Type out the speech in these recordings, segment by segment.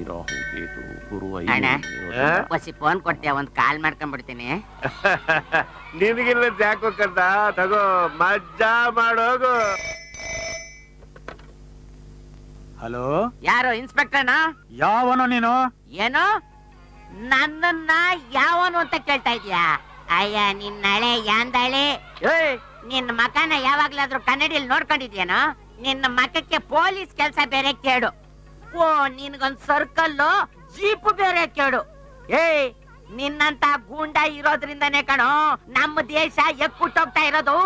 ರಾಹು ಕೇತು ಗುರು ಅಣ್ಣ ಒಸಿ ಫೋನ್ ಕೊಡ್ತೀಯ, ಒಂದ್ ಕಾಲ್ ಮಾಡ್ಕೊಂಡ್ಬಿಡ್ತೀನಿ. ನಿನಗಿಲ್ಲ ಯಾಕೋ ಕರ್ದ ತಗೋ ಮಜ್ಜಾ ಮಾಡೋಗು. ಹಲೋ, ಯಾರು ಇನ್ಸ್ಪೆಕ್ಟರ್ನ? ಯಾವನೋ ನೀನು? ಏನು ನನ್ನನ್ನ ಯಾವನು ಅಂತ ಕೇಳ್ತಾ ಇದೀಯಾ? ಅಯ್ಯ ನಿನ್ನಳೆ ಯಾಂದಳೆ. ನಿನ್ನ ಮಕನ ಯಾವಾಗ್ಲಾದ್ರೂ ಕನ್ನಡಿಯಲ್ಲಿ ನೋಡ್ಕೊಂಡಿದ್ಯಾನೋ? ನಿನ್ನ ಮಕಕ್ಕೆ ಪೊಲೀಸ್ ಕೆಲ್ಸ ಬೇರೆ ಕೇಳು. ಓ ನಿನ್ಗೊಂದ್ ಸರ್ಕಲ್ ಜೀಪ್ ಬೇರೆ ಕೇಳು. ನಿನ್ನಂತ ಗೂಂಡ ಇರೋದ್ರಿಂದನೇ ಕಣೋ ನಮ್ಮ ದೇಶ ಎಕ್ಕುಟ್ಟೋಗ್ತಾ ಇರೋದು.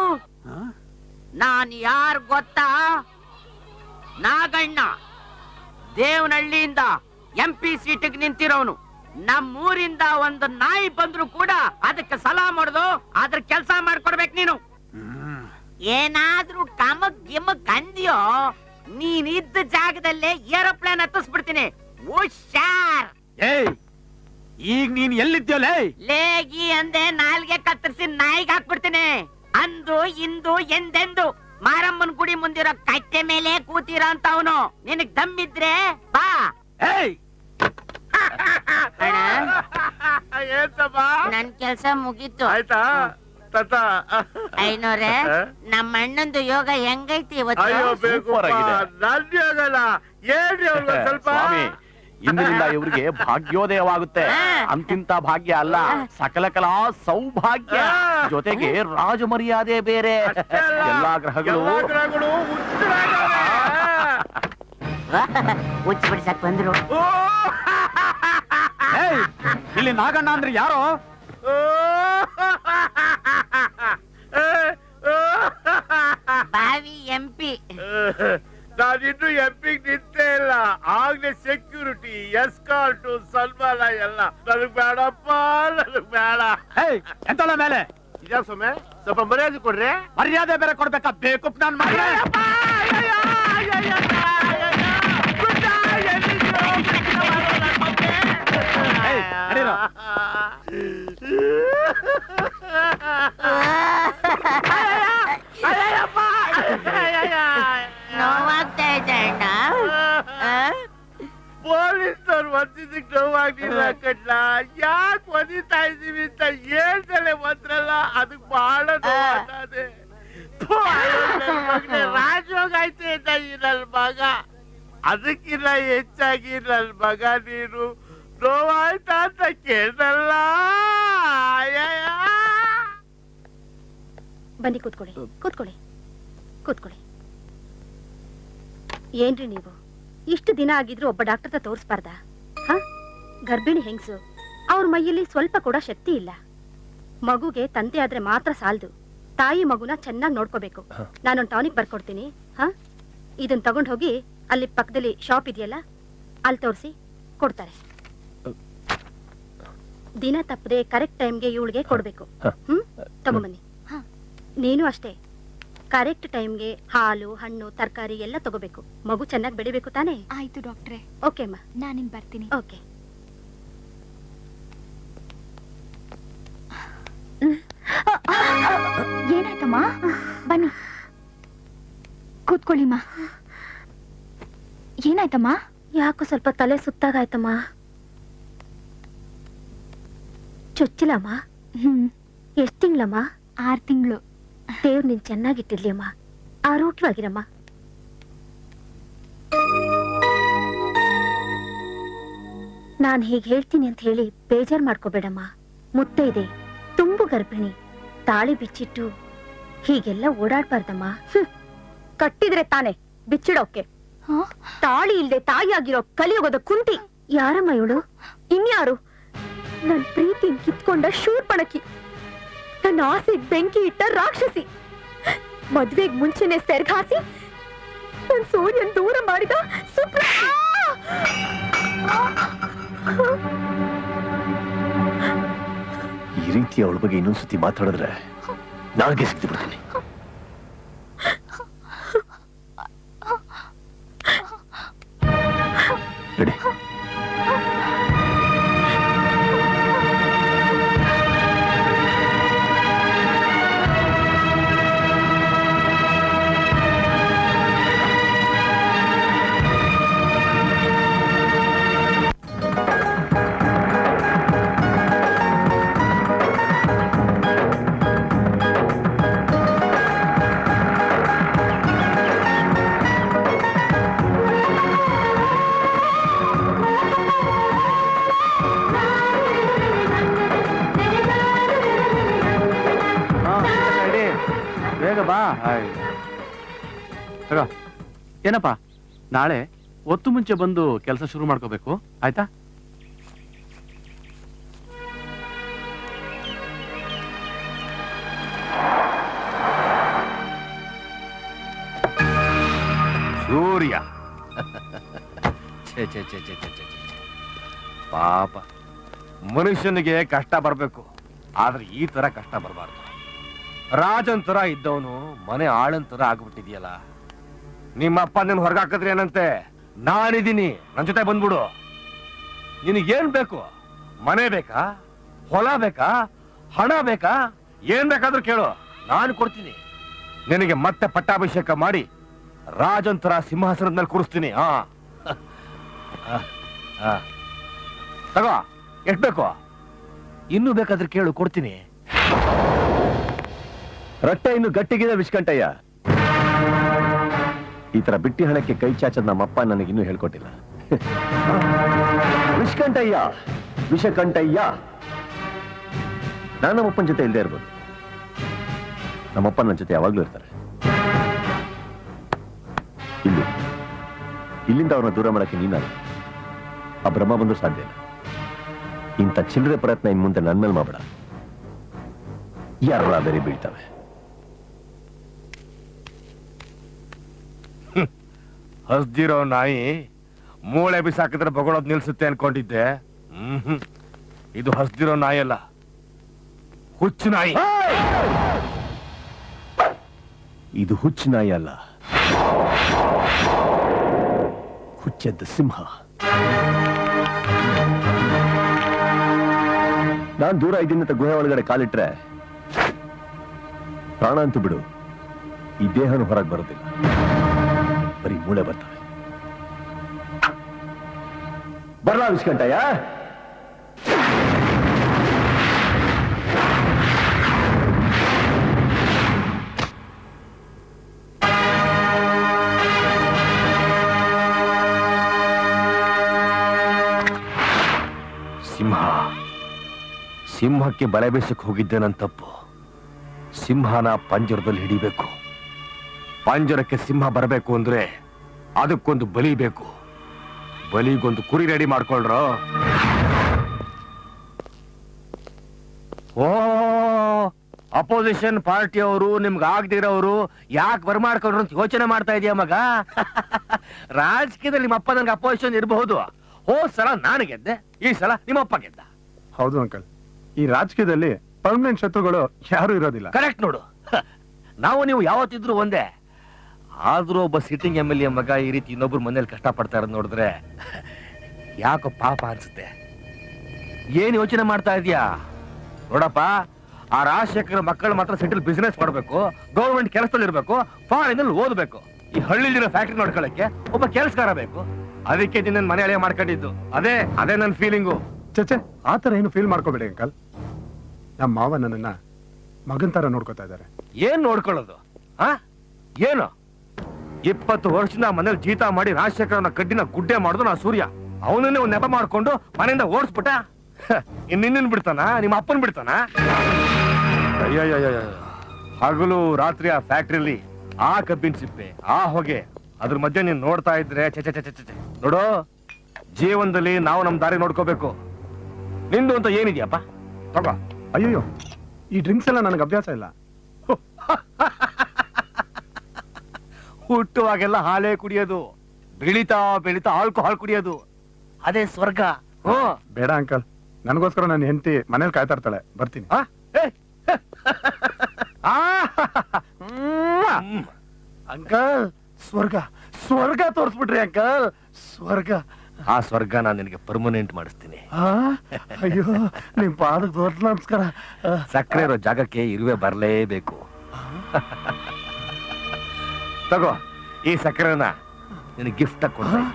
ನಾನ್ ಯಾರ್ ಗೊತ್ತಾ? ನಾಗಣ್ಣ, ದೇವನಹಳ್ಳಿಯಿಂದ MP ಸೀಟಿಗೆ ನಿಂತಿರೋನು. ನಮ್ಮೂರಿಂದ ಒಂದು ನಾಯಿ ಬಂದ್ರು ಕೂಡ ಅದಕ್ಕೆ ಸಲಾ ಮಾಡುದು, ಅದ್ರ ಕೆಲ್ಸ ಮಾಡ್ಕೊಡ್ಬೇಕು ನೀನು. ಏನಾದ್ರೂ ಕಮಕ್ ಗಿಮಕ್ ಅಂದ್ಯೋ ನೀನ್ ಇದ್ದ ಜಾಗದಲ್ಲೇ ಏರೋಪ್ಲೇನ್ ಹತ್ತಿಸ್ಬಿಡ್ತೀನಿ. ಹುಷಾರ್. ಈಗ ನೀನ್ ಎಲ್ಲಿದ್ಯೋಲೇ? ಲೇಗಿ ಅಂದೆ ನಾಲ್ಗೆ ಕತ್ತರಿಸಿ ನಾಯಿಗೆ ಹಾಕ್ಬಿಡ್ತೀನಿ. ಅಂದು ಇಂದು ಎಂದೆಂದು ಮಾರಮ್ಮನ್ ಗುಡಿ ಮುಂದಿರೋ ಕಟ್ಟೆ ಮೇಲೆ ಕೂತಿರೋ ಅಂತವನು. ನಿನಗ್ ದಮ್ಮಿದ್ರೆ ಬಾ. ನನ್ ಕೆಲ್ಸ ಮುಗೀತು. ಆಯ್ತಾ ತಾತ? ಐನೋರೆ, ನಮ್ಮ ಅಣ್ಣಂದು ಯೋಗ ಹೆಂಗೈತಿ ಇವತ್ತು? ಅಯ್ಯೋ ಬೇಕು ನನ್ ಯೋಗಲ್ಲ, ಏನ್ರಿ ಅವ್ರಿಗೆ ಸ್ವಲ್ಪ. ಇಂದಿನಿಂದ ಇವರಿಗೆ ಭಾಗ್ಯೋದಯವಾಗುತ್ತೆ. ಅಂತಿಂತ ಭಾಗ್ಯ ಅಲ್ಲ, ಸಕಲ ಕಲಾ ಸೌಭಾಗ್ಯ, ಜೊತೆಗೆ ರಾಜಮರ್ಯಾದೆ ಬೇರೆ. ಎಲ್ಲಾ ಗ್ರಹಗಳು ಹುಚ್ಚ ಬಿಡ್ಸಕ್ ಬಂದ್ರು. ಇಲ್ಲಿ ನಾಗಣ್ಣ ಅಂದ್ರೆ ಯಾರೋ? ಬಾವಿ MP. ನಾನಿನ್ನು MP ನಿಂತೇ ಇಲ್ಲ. ಆಗ್ಲೇ ಸೆಕ್ಯೂರಿಟಿ, ಎಸ್ಕಾರ್ಟ್, ಸನ್ಮಾನ ಎಲ್ಲ. ನನಗ್ ಬೇಡಪ್ಪ, ನನಗ್ ಬೇಡ. ಎಂತಳ ಮೇಲೆ ಇದ ಸೊಮ್ಮೆ ಸ್ವಲ್ಪ ಮರ್ಯಾದೆ ಕೊಡ್ರಿ. ಮರ್ಯಾದೆ ಬೇರೆ ಕೊಡ್ಬೇಕಾ? ಬೇಕು ನಾನ್ ಮಾಡಿ. ನೋವಾಗ್ತಾ ಇದೆ ಅಣ್ಣ. ಪೊಲೀಸ್ನವ್ರು ಒಂದಿದ್ದಕ್ಕೆ ನೋವಾಗಿಲ್ಲ ಕಟ್ಲ. ಯಾಕೆ ಒದಿತಾ ಇದೀವಿ ಅಂತ ಹೇಳ್ದಲೆ ಬಂದ್ರಲ್ಲ, ಅದಕ್ ಬಹಳ ನೋವಾಗ್ತದೆ. ರಾಜೋಗ ಐತೆ ಅಂತ ಈ ನನ್ ಮಗ. ಅದಕ್ಕಿಲ್ಲ ಹೆಚ್ಚಾಗಿ ನನ್ ಮಗ ನೀನು ನೋವಾಯ್ತಾ ಅಂತ ಕೇಳ್ದಲ್ಲ. ಬನ್ನಿ ಕೂತ್ಕೊಳ್ಳಿ, ಕೂತ್ಕೊಳ್ಳಿ, ಕೂತ್ಕೊಳ್ಳಿ. ಏನ್ರಿ ನೀವು ಇಷ್ಟು ದಿನ ಆಗಿದ್ರು ಒಬ್ಬ ಡಾಕ್ಟರ್ ತೋರಿಸ್ಬಾರ್ದ? ಗರ್ಭಿಣಿ ಹೆಂಗಸು, ಅವ್ರ ಮೈಯಲ್ಲಿ ಸ್ವಲ್ಪ ಕೂಡ ಶಕ್ತಿ ಇಲ್ಲ. ಮಗುಗೆ ತಂದೆ ಆದ್ರೆ ಮಾತ್ರ ಸಾಲದು, ತಾಯಿ ಮಗುನ ಚೆನ್ನಾಗಿ ನೋಡ್ಕೋಬೇಕು. ನಾನೊಂದು ಟಾನಿಕ್ ಬರ್ಕೊಡ್ತೀನಿ. ಇದನ್ನ ತಗೊಂಡ್ ಹೋಗಿ ಅಲ್ಲಿ ಪಕ್ಕದಲ್ಲಿ ಶಾಪ್ ಇದೆಯಲ್ಲ, ಅಲ್ಲಿ ತೋರಿಸಿ ಕೊಡ್ತಾರೆ. ದಿನ ತಪ್ಪದೆ ಕರೆಕ್ಟ್ ಟೈಮ್ಗೆ ಇವಳಿಗೆ ಕೊಡ್ಬೇಕು. ತಗೊಂಬನ್ನಿ. ನೀನು ಅಷ್ಟೇ ಕರೆಕ್ಟ್ ಟೈಮ್ಗೆ ಹಾಲು, ಹಣ್ಣು, ತರಕಾರಿ ಎಲ್ಲ ತಗೋಬೇಕು. ಮಗು ಚೆನ್ನಾಗಿ ಬೆಳಿಬೇಕು ತಾನೇ? ಆಯ್ತು ಡಾಕ್ಟ್ರೆ. ಓಕೆ ಅಮ್ಮ, ನಾನಿನ್ ಬರ್ತೀನಿ. ಓಕೆ. ಏನಾಯ್ತಮ್ಮ? ಬನ್ನಿ ಕೂತ್ಕೊಳ್ಳಿಮ್ಮ. ಏನಾಯ್ತಮ್ಮ? ಯಾಕೋ ಸ್ವಲ್ಪ ತಲೆ ಸುತ್ತಾಗಾಯ್ತಮ್ಮ. ಚೊಚ್ಚಿಲಮ್ಮ? ಎಷ್ಟ್ ತಿಂಗಳಮ್ಮ? 6 ತಿಂಗಳು. ದೇವ್ರು ನೀನ್ ಚೆನ್ನಾಗಿಟ್ಟಿರ್ಲಿ ಅಮ್ಮ, ಆರೋಗ್ಯವಾಗಿರಮ್ಮ. ನಾನ್ ಹೀಗೆ ಹೇಳ್ತೀನಿ ಅಂತ ಹೇಳಿ ಬೇಜಾರ್ ಮಾಡ್ಕೋಬೇಡಮ್ಮ. ಮುತ್ತೆ ಇದೆ, ತುಂಬು ಗರ್ಭಿಣಿ, ತಾಳಿ ಬಿಚ್ಚಿಟ್ಟು ಹೀಗೆಲ್ಲ ಓಡಾಡ್ಬಾರ್ದಮ್ಮ. ಕಟ್ಟಿದ್ರೆ ತಾನೆ ಬಿಚ್ಚಿಡೋಕೆ. ತಾಳಿ ಇಲ್ದೆ ತಾಯಿಯಾಗಿರೋ ಕಲಿಯೋಗದ ಕುಂಟಿ. ಯಾರಮ್ಮ ಇವಳು? ಇನ್ಯಾರು? ನನ್ ಪ್ರೀತಿ ಕಿತ್ಕೊಂಡ ಶೂರ್ಪಣಕಿ, ನನ್ನ ಆಸೆಗ್ ಬೆಂಕಿ ಇಟ್ಟ ರಾಕ್ಷಸಿ, ಮದ್ವೆಗ್ ಮುಂಚೆನೆ ಸೆರ್ಗಾಸಿ ನನ್ ಸೂರ್ಯನ್ ದೂರ ಮಾಡಿದ ಈ ರೀತಿ ಅವಳ ಬಗ್ಗೆ ಇನ್ನೊಂದ್ ಸತಿ ಮಾತಾಡಿದ್ರೆ ನಾಲ್ಗೆ ಸಿಕ್ತು ಬಿಡ್ತೀನಿ. ನಡಿ. ಬಾ ತಗೋ. ಏನಪ್ಪ ನಾಳೆ ಒತ್ತು ಮುಂಚೆ ಬಂದು ಕೆಲಸ ಶುರು ಮಾಡ್ಕೋಬೇಕು, ಆಯ್ತಾ? ಸೂರ್ಯ ಛೇ ಛೇ ಛೇ ಛೇ ಛೇ ಛೇ ಛೇ. ಪಾಪ ಮನುಷ್ಯನಿಗೆ ಕಷ್ಟ ಬರ್ಬೇಕು, ಆದ್ರೆ ಈ ತರ ಕಷ್ಟ ಬರಬಾರ್ದು. ರಾಜನ್ ತರ ಇದ್ದವನು ಮನೆ ಆಳನ್ ತರ ಆಗ್ಬಿಟ್ಟಿದ್ಯಲ್ಲ. ನಿಮ್ಮಪ್ಪ ನಿನ್ ಹೊರಗಾಕಿದ್ರೆ ಏನಂತೆ, ನಾನಿದ್ದೀನಿ, ನನ್ ಜೊತೆ ಬಂದ್ಬಿಡು. ನಿನಗೇನ್ ಬೇಕು? ಮನೆ ಬೇಕಾ, ಹೊಲ ಬೇಕಾ, ಹಣ ಬೇಕಾ? ಏನ್ ಬೇಕಾದ್ರೂ ಕೇಳು, ನಾನು ಕೊಡ್ತೀನಿ. ನಿನಗೆ ಮತ್ತೆ ಪಟ್ಟಾಭಿಷೇಕ ಮಾಡಿ ರಾಜನ್ ತರ ಸಿಂಹಾಸನದ ಮೇಲೆ ಕೂರಿಸ್ತೀನಿ. ತಗೋ, ಎಷ್ಟ್ ಬೇಕು? ಇನ್ನೂ ಬೇಕಾದ್ರೆ ಕೇಳು, ಕೊಡ್ತೀನಿ. ರಟ್ಟೆ ಇನ್ನು ಗಟ್ಟಿಗಿದೆ ವಿಷ್ಕಂಠಯ್ಯ. ಈ ತರ ಬಿಟ್ಟಿ ಹಣಕ್ಕೆ ಕೈ ಚಾಚದ್ ನಮ್ಮಪ್ಪ ನನಗಿನ್ನೂ ಹೇಳ್ಕೊಟ್ಟಿಲ್ಲ. ವಿಷ್ಕಂಠಯ್ಯ, ವಿಷಕಂಠಯ್ಯ. ನಾನು ನಮ್ಮಪ್ಪನ ಜೊತೆ ಇಲ್ಲದೆ ಇರ್ಬೋದು, ನಮ್ಮಪ್ಪ ನನ್ನ ಜೊತೆ ಯಾವಾಗ್ಲೂ ಇರ್ತಾರೆ. ಇಲ್ಲಿಂದ ಅವ್ರನ್ನ ದೂರ ಮಾಡಕ್ಕೆ ನೀನಲ್ಲ, ಆ ಬ್ರಹ್ಮ ಬಂದು ಸಾಧ್ಯ ಇಲ್ಲ. ಇಂಥ ಚಿಲ್ಲರೆ ಪ್ರಯತ್ನ ಇನ್ ಮುಂದೆ ನನ್ನ ಮೇಲೆ ಮಾಡಬೇಡ, ಯಾರ ಬೇರೆ ಬೀಳ್ತವೆ. ಹಸ್ದಿರೋ ನಾಯಿ ಮೂಳೆ ಬಿಸಾಕಿದ್ರೆ ಬಗಳೋದ್ ನಿಲ್ಸುತ್ತೆ ಅನ್ಕೊಂಡಿದ್ದೆ. ಇದು ಹಸ್ದಿರೋ ನಾಯಿ ಅಲ್ಲ, ಹುಚ್ಚು ನಾಯಿ. ಇದು ಹುಚ್ಚು ನಾಯಿ ಅಲ್ಲ, ಹುಚ್ಚೆದ್ದ ಸಿಂಹ. ನಾನ್ ದೂರ ಇದ್ದೀನಂತ ಗುಹೆ ಒಳಗಡೆ ಕಾಲಿಟ್ರೆ ಪ್ರಾಣ ಅಂತೂ ಬಿಡು, ಈ ದೇಹನು ಹೊರಗೆ ಬರೋದಿಲ್ಲ, ಬರೀ ಮೂಳೆ ಬರ್ತವೆ. ಬರ್ಲಾ ವಿಷ್ಕಂಠಯ್ಯ? ಸಿಂಹಕ್ಕೆ ಬಲೆ ಬೇಸಕ್ಕೆ ಹೋಗಿದ್ದೆ ನನ್ನ ತಪ್ಪು. ಸಿಂಹನ ಪಂಜರದಲ್ಲಿ ಹಿಡಿಬೇಕು. ಪಂಜರಕ್ಕೆ ಸಿಂಹ ಬರಬೇಕು ಅಂದ್ರೆ ಅದಕ್ಕೊಂದು ಬಲಿ ಬೇಕು. ಬಲಿಗೊಂದು ಕುರಿ ರೆಡಿ ಮಾಡ್ಕೊಳ್ರೋ. ಓ, ಅಪೋಸಿಷನ್ ಪಾರ್ಟಿಯವರು ನಿಮ್ಗೆ ಆಗದಿರೋರು ಯಾಕೆ ಬರ್ಮಾಡ್ಕೊಂಡ್ರು ಅಂತ ಯೋಚನೆ ಮಾಡ್ತಾ ಇದೀಯ ಮಗ? ರಾಜಕೀಯದಲ್ಲಿ ನಿಮ್ಮಪ್ಪ ನನ್ಗೆ ಅಪೋಸಿಷನ್ ಇರಬಹುದು. ಹೋದ್ ಸಲ ನಾನು ಗೆದ್ದೆ, ಈ ಸಲ ನಿಮ್ಮಪ್ಪ ಗೆದ್ದ. ಹೌದು ಅಂಕಲ್, ಈ ರಾಜಕೀಯದಲ್ಲಿ ಪರ್ಮನೆಂಟ್ ಶತ್ರುಗಳು ಯಾರು ಇರೋದಿಲ್ಲ. ಕರೆಕ್ಟ್ ನೋಡು, ನಾವು ನೀವು ಯಾವತ್ತಿದ್ರು ಒಂದೇ. ಆದ್ರೂ ಒಬ್ಬ ಸಿಟ್ಟಿಂಗ್ MLA ಮಗ ಈ ರೀತಿ ಇನ್ನೊಬ್ರು ಮನೇಲಿ ಕಷ್ಟ ಪಡ್ತಾ ಇರೋದು ನೋಡಿದ್ರೆ ಯಾಕೋ ಪಾಪ ಅನ್ಸುತ್ತೆ. ಏನ್ ಯೋಚನೆ ಮಾಡ್ತಾ ಇದೀಯಾ? ನೋಡಪ್ಪ, ಆ ರಾಜಶೇಖರ ಮಕ್ಕಳು ಮಾತ್ರ ಸೆಟಲ್ ಬಿಸ್ನೆಸ್ ಮಾಡ್ಬೇಕು, ಗೌರ್ಮೆಂಟ್ ಕೆಲಸದಲ್ಲಿ ಇರ್ಬೇಕು, ಫಾರಿನ್ ಅಲ್ಲಿ ಓದ್ಬೇಕು. ಈ ಹಳ್ಳಿಲಿರೋ ಫ್ಯಾಕ್ಟ್ರಿ ನೋಡ್ಕೊಳ್ಳಕ್ಕೆ ಒಬ್ಬ ಕೆಲಸಗಾರ ಬೇಕು. ಅದಕ್ಕೆ ನಿನ್ನ ಮನೆ ಹಳೆಯ ಮಾಡ್ಕೊಂಡಿದ್ದು. ಅದೇ ನನ್ನ ಫೀಲಿಂಗು. ಚಚೆ, ಆತರ ಏನು ಫೀಲ್ ಮಾಡ್ಕೋಬೇಡಿ ಅಂಕಲ್. ನಮ್ಮ ಮಾವ ನನ್ನನ್ನ ಮಗನ್ ತರ ನೋಡ್ಕೋತಾ ಇದ್ದಾರೆ. ಏನ್ ನೋಡ್ಕೊಳ್ಳೋದು? ಏನು 20 ವರ್ಷದಿಂದ ಮನೇಲಿ ಜೀತ ಮಾಡಿ ರಾಜಶೇಖರನ ಕಡ್ಡಿನ ಗುಡ್ಡೆ ಮಾಡುದು ನಾ ಸೂರ್ಯ. ಅವನನ್ನೇ ಒಂದ್ ನೆಪ ಮಾಡ್ಕೊಂಡು ಮನೆಯಿಂದ ಓಡಿಸ್ಬಿಟ್ಟ. ಇನ್ನಿನ್ನ ಬಿಡ್ತಾನ? ನಿಮ್ಮ ಅಪ್ಪನ್ ಬಿಡ್ತಾನ? ಅಯ್ಯಯ್ಯ, ಹಗಲು ರಾತ್ರಿ ಆ ಫ್ಯಾಕ್ಟ್ರಿಯಲ್ಲಿ ಆ ಕಬ್ಬಿನ ಸಿಪ್ಪೆ, ಆ ಹೊಗೆ, ಅದ್ರ ಮಧ್ಯೆ ನೀನ್ ನೋಡ್ತಾ ಇದ್ರೆ ಚೆ. ನೋಡು, ಜೀವನದಲ್ಲಿ ನಾವು ನಮ್ ದಾರಿ ನೋಡ್ಕೋಬೇಕು. ನಿಂದು ಅಂತ ಏನಿದ್ಯಪ್ಪ? ತಗೋ. ಅಯ್ಯೋ, ಈ ಡ್ರಿಂಕ್ಸ್ ಎಲ್ಲ ನನಗೆ ಅಭ್ಯಾಸ ಇಲ್ಲ. ಹುಟ್ಟುವಾಗೆಲ್ಲ ಹಾಲೇ ಕುಡಿಯೋದು, ಬೆಳಿತಾ ಆಲ್ಕೋಹಾಲ್ ಕುಡಿಯೋದು, ಅದೇ ಸ್ವರ್ಗ. ಬೇಡ ಅಂಕಲ್, ನನಗೋಸ್ಕರ ನನ್ನ ಹೆಂಡತಿ ಮನೇಲಿ ಕಾಯ್ತಾ ಇರ್ತಾಳೆ. ಬರ್ತೀನಿ. ಅಂಕಲ್, ಸ್ವರ್ಗ ತೋರಿಸ್ಬಿಟ್ರಿ ಅಂಕಲ್, ಸ್ವರ್ಗ. ಆ ಸ್ವರ್ಗ ನಾನು ನಿನಗೆ ಪರ್ಮನೆಂಟ್ ಮಾಡಿಸ್ತೀನಿ. ಅಯ್ಯೋ, ನಿಮ್ ಪಾದಕ್ಕೆ ದೊಡ್ಡ ನಮಸ್ಕಾರ. ಸಕ್ಕರೆ ಇರೋ ಜಾಗಕ್ಕೆ ಇರುವೆ ಬರಲೇಬೇಕು. ತಗೋ, ಈ ಸಕ್ಕರೆನ ನಿನಗೆ ಗಿಫ್ಟ್ ಕೊಡ್ತೀನಿ.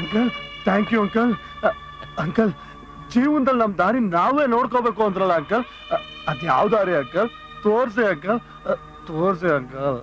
Uncle, thank you uncle. Uncle, ಜೀವನದಲ್ಲಿ ನಮ್ ದಾರಿ ನಾವೇ ನೋಡ್ಕೋಬೇಕು ಅಂದ್ರಲ್ಲ ಅಂಕಲ್, ಅದ್ ಯಾವ ದಾರಿ ಅಂಕಲ್? ತೋರ್ಸಿ ಅಂಕಲ್, ತೋರ್ಸಿ ಅಂಕಲ್.